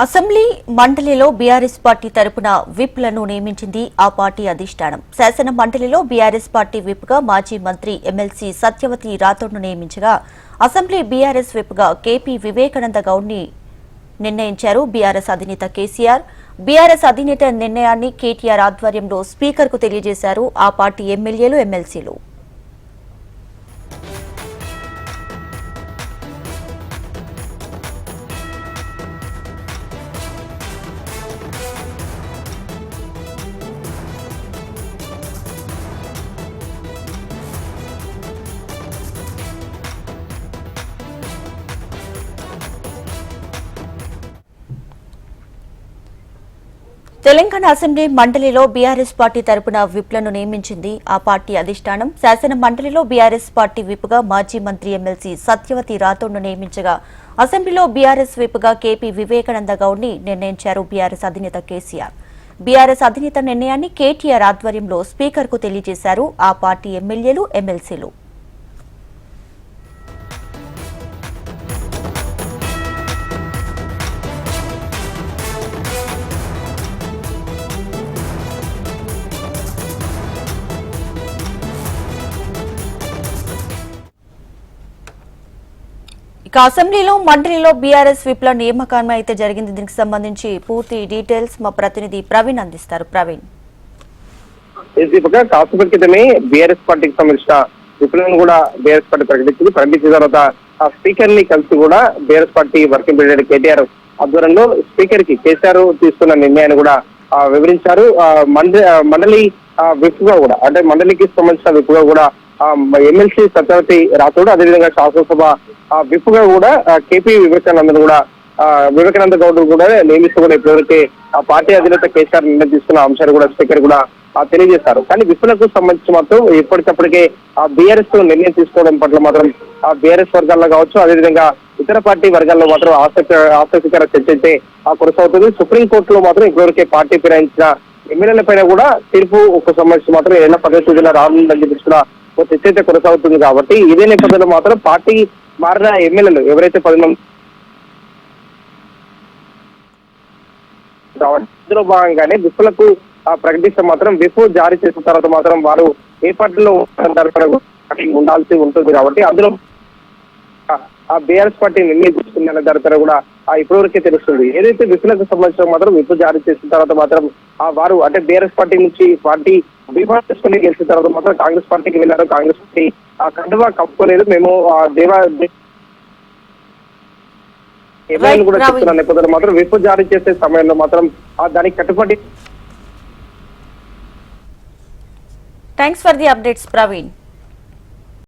Assembly మండలిలో BRS party తరపున విప్లను నియమించింది ఆ పార్టీ అధిష్టానం. శాసన మండలిలో బీఆర్ఎస్ పార్టీ విప్గా మాజీ మంత్రి ఎమ్మెల్సీ సత్యవతి రాథోడ్ను నియమించగా అసెంబ్లీ బీఆర్ఎస్ విప్గా కేపీ వివేకానంద గౌడ్ని నిర్ణయించారు బీఆర్ఎస్ అధినేత కేసీఆర్. బీఆర్ఎస్ అధినేత నిర్ణయాన్ని కేటీఆర్ ఆధ్వర్యంలో స్పీకర్కు తెలియజేశారు ఆ పార్టీ ఎమ్మెల్యేలు, ఎమ్మెల్సీలు. తెలంగాణ అసెంబ్లీ మండలిలో బీఆర్ఎస్ పార్టీ తరపున విప్లను నియమించింది ఆ పార్టీ అధిష్టానం. శాసన మండలిలో బీఆర్ఎస్ పార్టీ విప్గా మాజీ మంత్రి ఎమ్మెల్సీ సత్యవతి రాథోడ్ను నియమించగా అసెంబ్లీలో బీఆర్ఎస్ విప్గా కేపీ వివేకానంద గౌడ్ని నిర్ణయించారు బీఆర్ఎస్ అధినేత కేసీఆర్. బీఆర్ఎస్ అధినేత నిర్ణయాన్ని కేటీఆర్ ఆధ్వర్యంలో స్పీకర్కు తెలియజేశారు ఆ పార్టీ ఎమ్మెల్యేలు, ఎమ్మెల్సీలు. అసెంబ్లీలో మండలిలో బీఆర్ఎస్ విప్ల నియామకం అయితే జరిగింది. దీనికి సంబంధించి పూర్తి డీటెయిల్స్ మా ప్రతినిధి ప్రవీణ్ అందిస్తారు. ప్రవీణ్, కాసేపటి క్రితమే బీఆర్ఎస్ పార్టీకి సంబంధించిన విప్లను కూడా బీఆర్ఎస్ పార్టీ ప్రకటించిన తర్వాత ఆ స్పీకర్ ని కలిసి కూడా BRS party working president KTR ఆధ్వర్యంలో స్పీకర్ కి కేసీఆర్ తీసుకున్న నిర్ణయాన్ని కూడా వివరించారు. మండలి విప్ గా కూడా అంటే మండలికి సంబంధించిన విప్ గా కూడా ఎమ్మెల్సీ సత్యవతి రాథోడ్, అదేవిధంగా శాసనసభ విప్ గా కూడా కేపీ వివేకానంద గౌడ్ కూడా నియమిస్తూ కూడా ఇప్పటివరకు ఆ పార్టీ అధినేత కేసీఆర్ నిర్ణయం తీసుకున్న అంశాన్ని కూడా స్పీకర్ కూడా తెలియజేశారు. కానీ విప్లకు సంబంధించి మాత్రం ఇప్పటికప్పటికే ఆ బీఆర్ఎస్ నిర్ణయం తీసుకోవడం పట్ల మాత్రం ఆ బీఆర్ఎస్ వర్గాల్లో కావచ్చు, అదేవిధంగా ఇతర పార్టీ వర్గాల్లో మాత్రం ఆసక్తికర చర్చ అయితే కొనసాగుతుంది. సుప్రీంకోర్టులో మాత్రం ఇప్పటివరకే పార్టీ ఫిరాయించిన ఎమ్మెల్యేల పైన కూడా తీర్పు సంబంధించి మాత్రం ఏళ్ల పద్ధతిలో రానుందని చెప్పి ఒక చర్చ అయితే కొనసాగుతుంది. కాబట్టి ఇదే నేపథ్యంలో మాత్రం పార్టీ మారిన ఎమ్మెల్యేలు ఎవరైతే 10 మంది ఇందులో భాగంగానే విప్పులకు ప్రకటిస్తే మాత్రం విప్ జారీ చేసిన తర్వాత మాత్రం వారు ఏ పార్టీలో ఉండాల్సి ఉంటుంది. కాబట్టి అందులో ఆ బీఆర్ఎస్ పార్టీ నిర్ణయం తీసుకుందనే దానిపైన కూడా ఇప్పటివరకే తెలుస్తుంది. ఏదైతే విప్పులకు సంబంధించిన మాత్రం విప్ జారీ చేసిన తర్వాత మాత్రం వారు అంటే బీఆర్ఎస్ పార్టీ నుంచి పార్టీ బీమా చేసుకుని గెలిచిన తర్వాత మాత్రం కాంగ్రెస్ పార్టీకి వెళ్ళారు. కాంగ్రెస్ పార్టీ కండువా కప్పుకోలేదు. మేము ఏమైనా కూడా చెప్తున్న నేపథ్యంలో మాత్రం విప్ జారీ చేసే సమయంలో మాత్రం దానికి కట్టుబడి. Thanks for the updates Praveen.